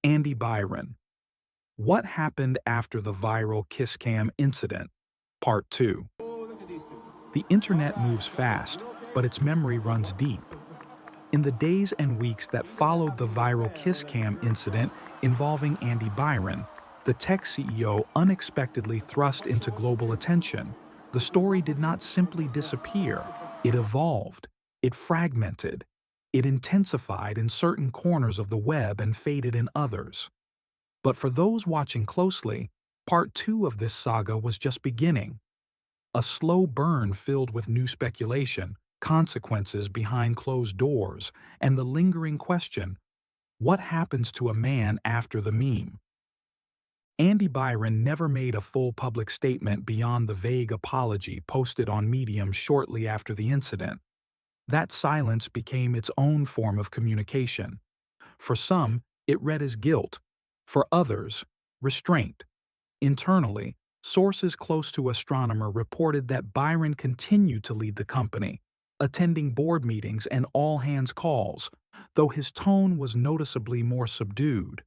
Andy Byron. What happened after the viral kiss cam incident? Part 2. The internet moves fast, but its memory runs deep. In the days and weeks that followed the viral kiss cam incident involving Andy Byron, the tech CEO unexpectedly thrust into global attention. The story did not simply disappear, it evolved, it fragmented, it intensified in certain corners of the web and faded in others. But for those watching closely, part 2 of this saga was just beginning. A slow burn filled with new speculation, consequences behind closed doors, and the lingering question, what happens to a man after the meme? Andy Byron never made a full public statement beyond the vague apology posted on Medium shortly after the incident. That silence became its own form of communication. For some, it read as guilt. For others, restraint. Internally, sources close to Astronomer reported that Byron continued to lead the company, attending board meetings and all-hands calls, though his tone was noticeably more subdued.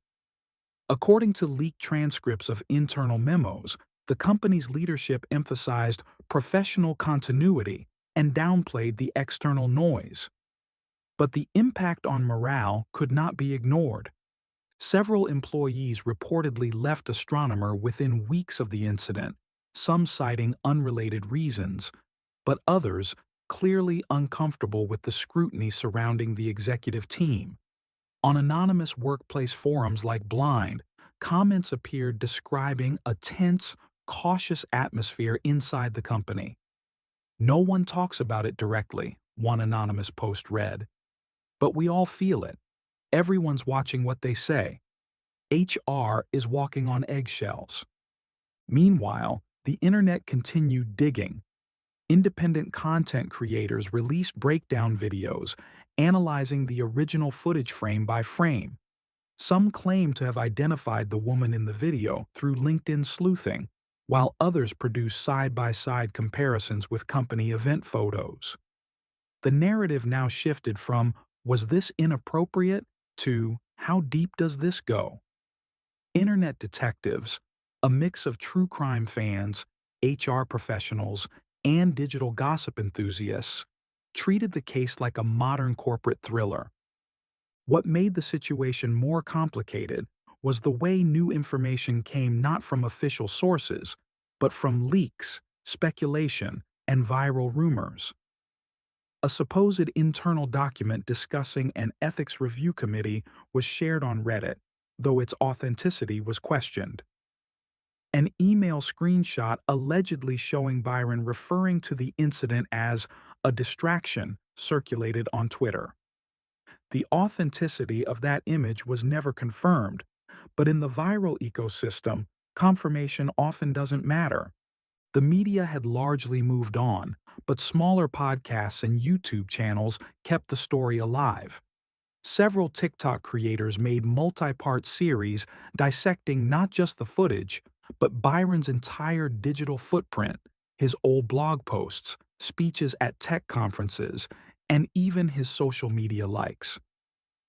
According to leaked transcripts of internal memos, the company's leadership emphasized professional continuity and downplayed the external noise. But the impact on morale could not be ignored. Several employees reportedly left Astronomer within weeks of the incident, some citing unrelated reasons, but others clearly uncomfortable with the scrutiny surrounding the executive team. On anonymous workplace forums like Blind, comments appeared describing a tense, cautious atmosphere inside the company. No one talks about it directly, one anonymous post read. But we all feel it. Everyone's watching what they say. HR is walking on eggshells. Meanwhile, the internet continued digging. Independent content creators released breakdown videos, analyzing the original footage frame by frame. Some claim to have identified the woman in the video through LinkedIn sleuthing, while others produced side-by-side comparisons with company event photos. The narrative now shifted from, "Was this inappropriate?" to, "How deep does this go?" Internet detectives, a mix of true crime fans, HR professionals, and digital gossip enthusiasts, treated the case like a modern corporate thriller. What made the situation more complicated was the way new information came not from official sources, but from leaks, speculation, and viral rumors. A supposed internal document discussing an ethics review committee was shared on Reddit, though its authenticity was questioned. An email screenshot allegedly showing Byron referring to the incident as a distraction circulated on Twitter. The authenticity of that image was never confirmed, but in the viral ecosystem, confirmation often doesn't matter. The media had largely moved on, but smaller podcasts and YouTube channels kept the story alive. Several TikTok creators made multi-part series dissecting not just the footage, but Byron's entire digital footprint, his old blog posts, speeches at tech conferences, and even his social media likes.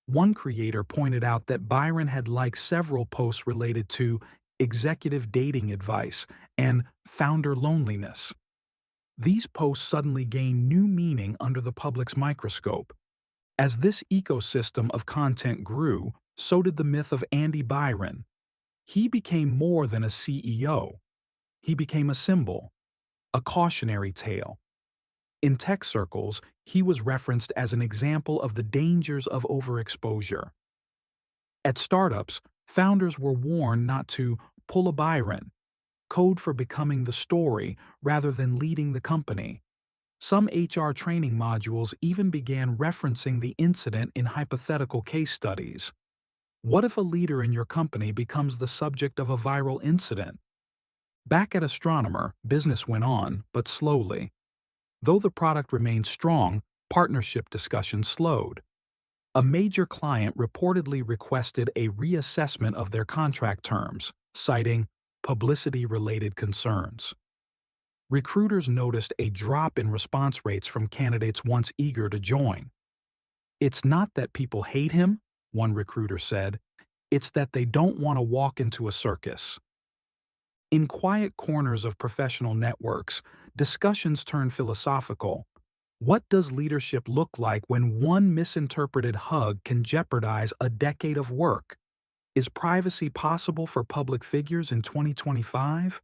One creator pointed out that Byron had liked several posts related to executive dating advice and founder loneliness. These posts suddenly gained new meaning under the public's microscope. As this ecosystem of content grew, so did the myth of Andy Byron. He became more than a CEO. He became a symbol, a cautionary tale. In tech circles, he was referenced as an example of the dangers of overexposure. At startups, founders were warned not to pull a Byron, code for becoming the story rather than leading the company. Some HR training modules even began referencing the incident in hypothetical case studies. What if a leader in your company becomes the subject of a viral incident? Back at Astronomer, business went on, but slowly. Though the product remained strong, partnership discussions slowed. A major client reportedly requested a reassessment of their contract terms, citing publicity-related concerns. Recruiters noticed a drop in response rates from candidates once eager to join. "It's not that people hate him," one recruiter said. It's that they don't want to walk into a circus. In quiet corners of professional networks, discussions turn philosophical. What does leadership look like when one misinterpreted hug can jeopardize a decade of work? Is privacy possible for public figures in 2025?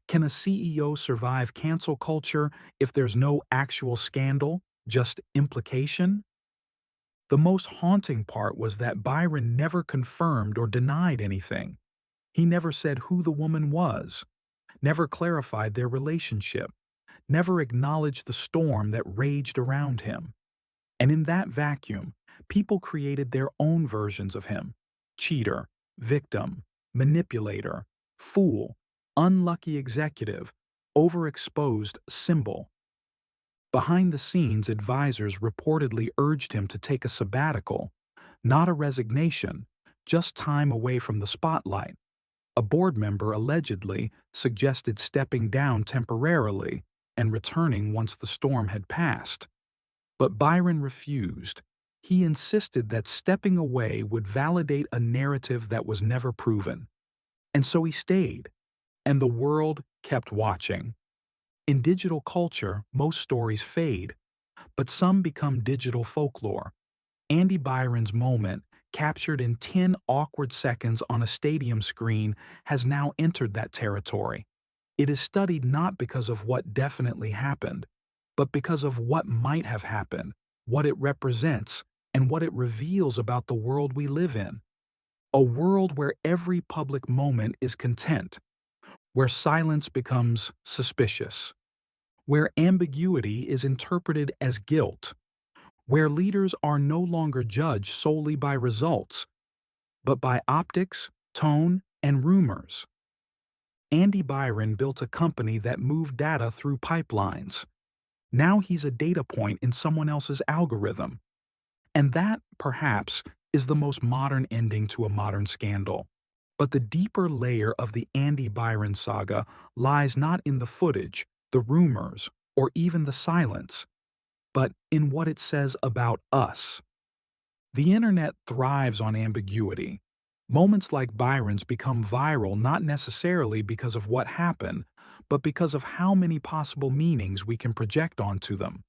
Can a CEO survive cancel culture if there's no actual scandal, just implication? The most haunting part was that Byron never confirmed or denied anything. He never said who the woman was, never clarified their relationship, never acknowledged the storm that raged around him. And in that vacuum, people created their own versions of him: cheater, victim, manipulator, fool, unlucky executive, overexposed symbol. Behind the scenes, advisors reportedly urged him to take a sabbatical, not a resignation, just time away from the spotlight. A board member allegedly suggested stepping down temporarily and returning once the storm had passed. But Byron refused. He insisted that stepping away would validate a narrative that was never proven. And so he stayed, and the world kept watching. In digital culture, most stories fade, but some become digital folklore. Andy Byron's moment, captured in 10 awkward seconds on a stadium screen, has now entered that territory. It is studied not because of what definitely happened, but because of what might have happened, what it represents, and what it reveals about the world we live in. A world where every public moment is content, where silence becomes suspicious, where ambiguity is interpreted as guilt, where leaders are no longer judged solely by results, but by optics, tone, and rumors. Andy Byron built a company that moved data through pipelines. Now he's a data point in someone else's algorithm. And that, perhaps, is the most modern ending to a modern scandal. But the deeper layer of the Andy Byron saga lies not in the footage, the rumors, or even the silence, but in what it says about us. The internet thrives on ambiguity. Moments like Byron's become viral not necessarily because of what happened, but because of how many possible meanings we can project onto them.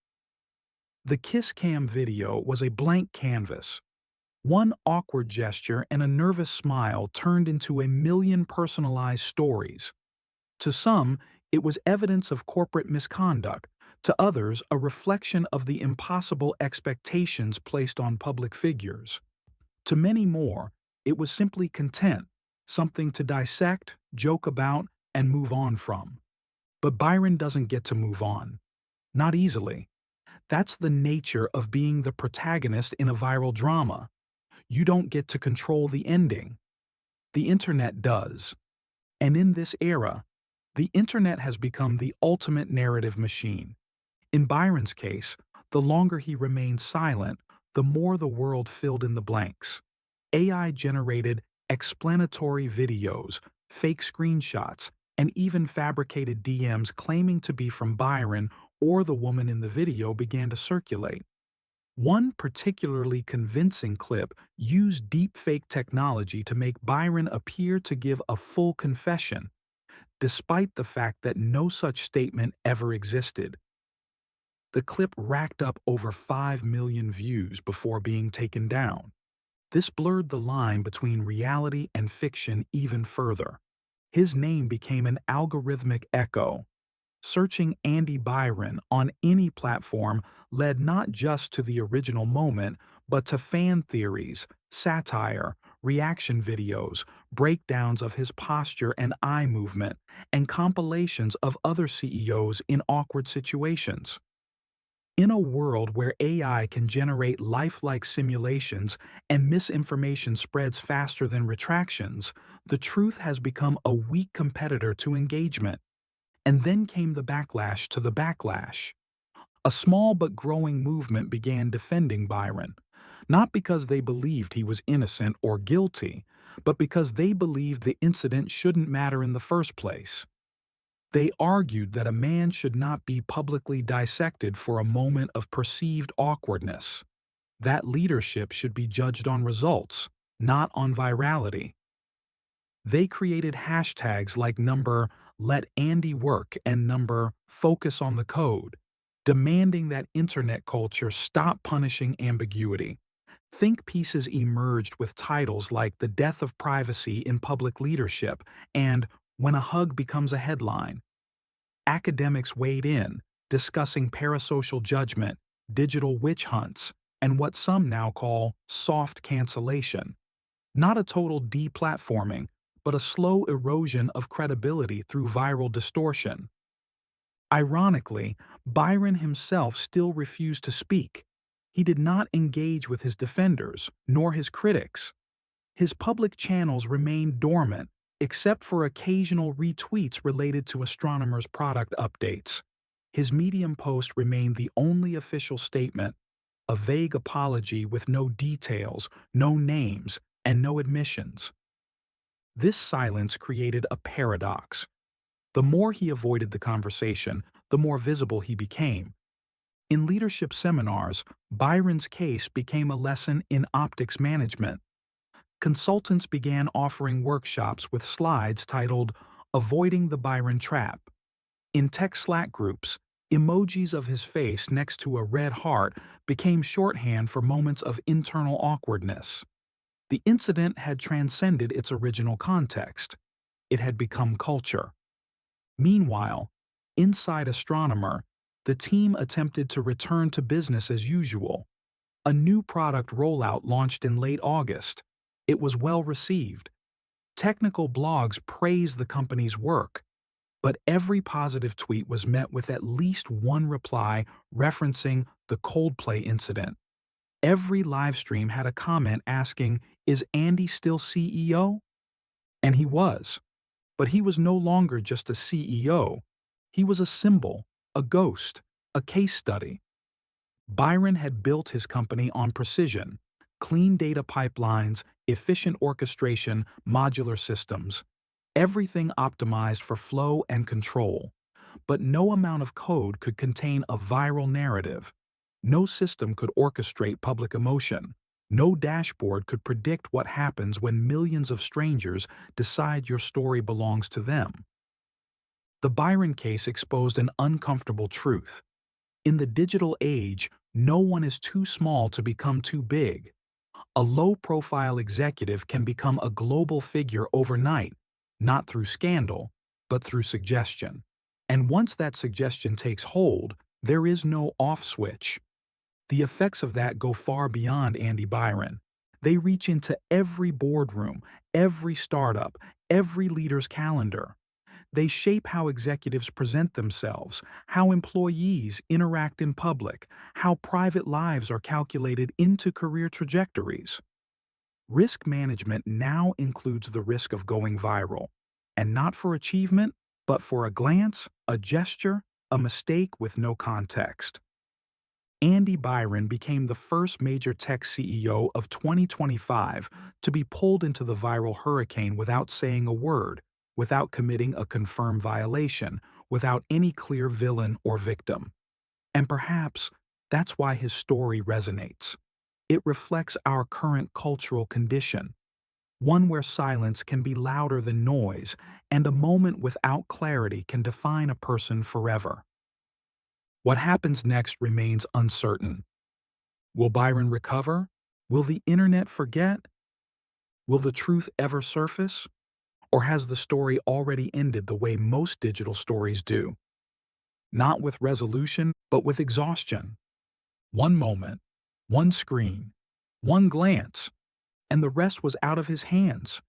The kiss cam video was a blank canvas. One awkward gesture and a nervous smile turned into a million personalized stories. To some, it was evidence of corporate misconduct. To others, a reflection of the impossible expectations placed on public figures. To many more, it was simply content, something to dissect, joke about, and move on from. But Byron doesn't get to move on. Not easily. That's the nature of being the protagonist in a viral drama. You don't get to control the ending. The internet does. And in this era, the internet has become the ultimate narrative machine. In Byron's case, the longer he remained silent, the more the world filled in the blanks. AI-generated explanatory videos, fake screenshots, and even fabricated DMs claiming to be from Byron or the woman in the video began to circulate. One particularly convincing clip used deepfake technology to make Byron appear to give a full confession, despite the fact that no such statement ever existed. The clip racked up over 5 million views before being taken down. This blurred the line between reality and fiction even further. His name became an algorithmic echo. Searching Andy Byron on any platform led not just to the original moment, but to fan theories, satire, reaction videos, breakdowns of his posture and eye movement, and compilations of other CEOs in awkward situations. In a world where AI can generate lifelike simulations and misinformation spreads faster than retractions, the truth has become a weak competitor to engagement. And then came the backlash to the backlash. A small but growing movement began defending Byron, not because they believed he was innocent or guilty, but because they believed the incident shouldn't matter in the first place. They argued that a man should not be publicly dissected for a moment of perceived awkwardness. That leadership should be judged on results, not on virality. They created hashtags like number "Let Andy Work" and number "Focus on the Code," demanding that internet culture stop punishing ambiguity. Think pieces emerged with titles like "The Death of Privacy in Public Leadership" and "When a Hug Becomes a Headline." Academics weighed in, discussing parasocial judgment, digital witch hunts, and what some now call soft cancellation. Not a total deplatforming, but a slow erosion of credibility through viral distortion. Ironically, Byron himself still refused to speak. He did not engage with his defenders, nor his critics. His public channels remained dormant, except for occasional retweets related to astronomers' product updates. His Medium post remained the only official statement, a vague apology with no details, no names, and no admissions. This silence created a paradox. The more he avoided the conversation, the more visible he became. In leadership seminars, Byron's case became a lesson in optics management. Consultants began offering workshops with slides titled "Avoiding the Byron Trap." In tech Slack groups, emojis of his face next to a red heart became shorthand for moments of internal awkwardness. The incident had transcended its original context. It had become culture. Meanwhile, inside Astronomer, the team attempted to return to business as usual. A new product rollout launched in late August. It was well received. Technical blogs praised the company's work, but every positive tweet was met with at least one reply referencing the Coldplay incident. Every livestream had a comment asking, "Is Andy still CEO?" And he was. But he was no longer just a CEO. He was a symbol, a ghost, a case study. Byron had built his company on precision, clean data pipelines, efficient orchestration, modular systems, everything optimized for flow and control. But no amount of code could contain a viral narrative. No system could orchestrate public emotion. No dashboard could predict what happens when millions of strangers decide your story belongs to them. The Byron case exposed an uncomfortable truth. In the digital age, no one is too small to become too big. A low-profile executive can become a global figure overnight, not through scandal, but through suggestion. And once that suggestion takes hold, there is no off switch. The effects of that go far beyond Andy Byron. They reach into every boardroom, every startup, every leader's calendar. They shape how executives present themselves, how employees interact in public, how private lives are calculated into career trajectories. Risk management now includes the risk of going viral, and not for achievement, but for a glance, a gesture, a mistake with no context. Andy Byron became the first major tech CEO of 2025 to be pulled into the viral hurricane without saying a word, without committing a confirmed violation, without any clear villain or victim. And perhaps that's why his story resonates. It reflects our current cultural condition, one where silence can be louder than noise, and a moment without clarity can define a person forever. What happens next remains uncertain. Will Byron recover? Will the internet forget? Will the truth ever surface? Or has the story already ended the way most digital stories do? Not with resolution, but with exhaustion. One moment, one screen, one glance, and the rest was out of his hands.